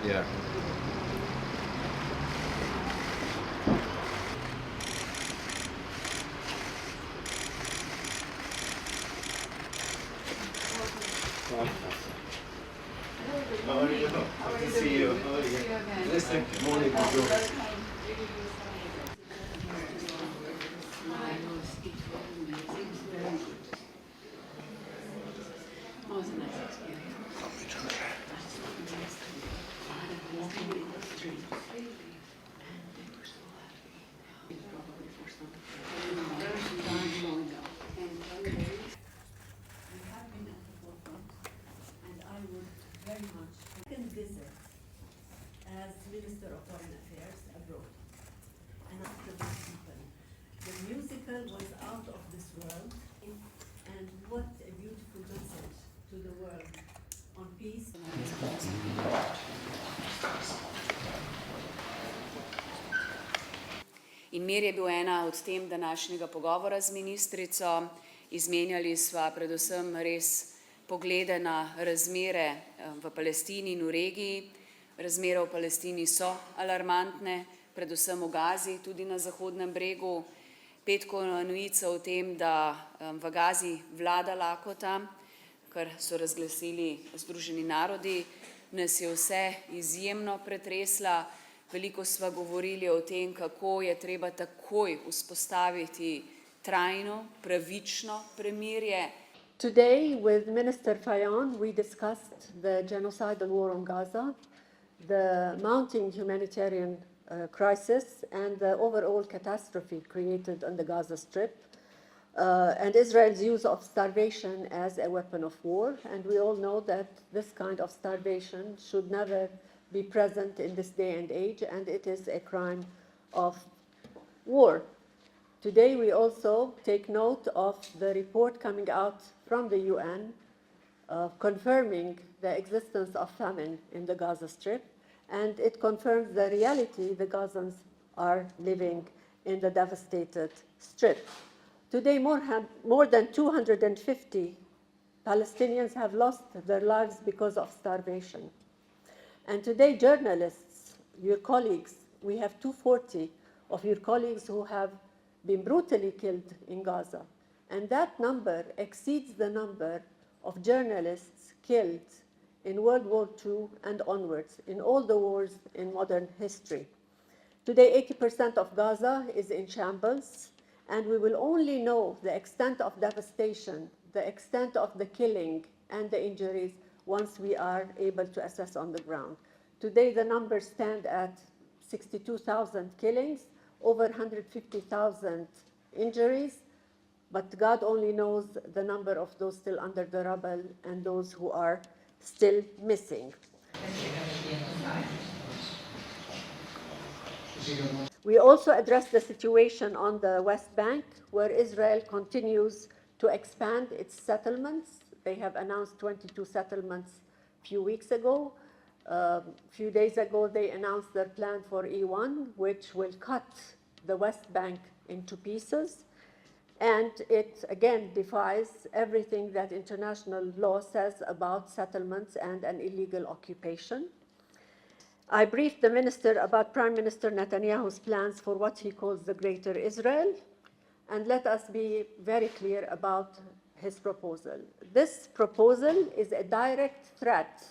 Yeah. How are you? Good to see you. How are you? Listen, morning. Visit as Minister of Foreign Affairs abroad. And after this happened, the musical was out of this world, and what a beautiful message to the world on peace. In mir je bil ena od tem današnjega pogovora z ministrico. Izmenjali sva predvsem res poglede na razmere v Palestini in v regiji. Razmere v Palestini so alarmantne, predvsem v Gazi, tudi na Zahodnem bregu. Petkovna novica o tem, da v Gazi vlada lakota, kar so razglasili Združeni narodi, nas je vse izjemno pretresla. Veliko sva govorili o tem, kako je treba takoj vzpostaviti trajno, pravično premirje. Today, with Minister Fayon, we discussed the genocidal war on Gaza, the mounting humanitarian crisis, and the overall catastrophe created on the Gaza Strip, and Israel's use of starvation as a weapon of war. And we all know that this kind of starvation should never be present in this day and age, and it is a crime of war. Today, we also take note of the report coming out from the UN confirming the existence of famine in the Gaza Strip, and it confirms the reality the Gazans are living in the devastated Strip. Today, more than 250 Palestinians have lost their lives because of starvation. And today, journalists, your colleagues, we have 240 of your colleagues who have been brutally killed in Gaza. And that number exceeds the number of journalists killed in World War II and onwards, in all the wars in modern history. Today, 80% of Gaza is in shambles, and we will only know the extent of devastation, the extent of the killing and the injuries once we are able to assess on the ground. Today, the numbers stand at 62,000 killings, over 150,000 injuries, but God only knows the number of those still under the rubble and those who are still missing. We also address the situation on the West Bank, where Israel continues to expand its settlements. They have announced 22 settlements a few weeks ago. A few days ago, they announced their plan for E1, which will cut the West Bank into pieces. And it, again, defies everything that international law says about settlements and an illegal occupation. I briefed the minister about Prime Minister Netanyahu's plans for what he calls the Greater Israel. And let us be very clear about his proposal. This proposal is a direct threat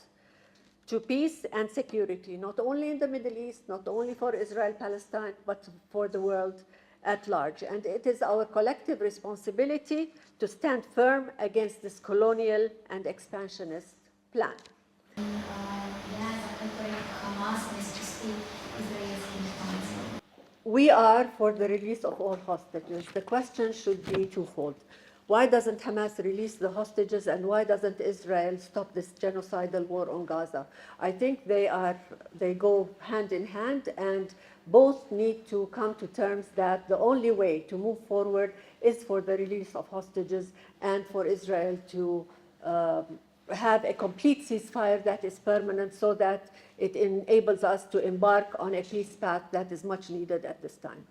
to peace and security, not only in the Middle East, not only for Israel-Palestine, but for the world at large. And it is our collective responsibility to stand firm against this colonial and expansionist plan. We are for the release of all hostages. The question should be twofold. Why doesn't Hamas release the hostages, and why doesn't Israel stop this genocidal war on Gaza? I think they go hand in hand, and both need to come to terms that the only way to move forward is for the release of hostages and for Israel to have a complete ceasefire that is permanent, so that it enables us to embark on a peace path that is much needed at this time.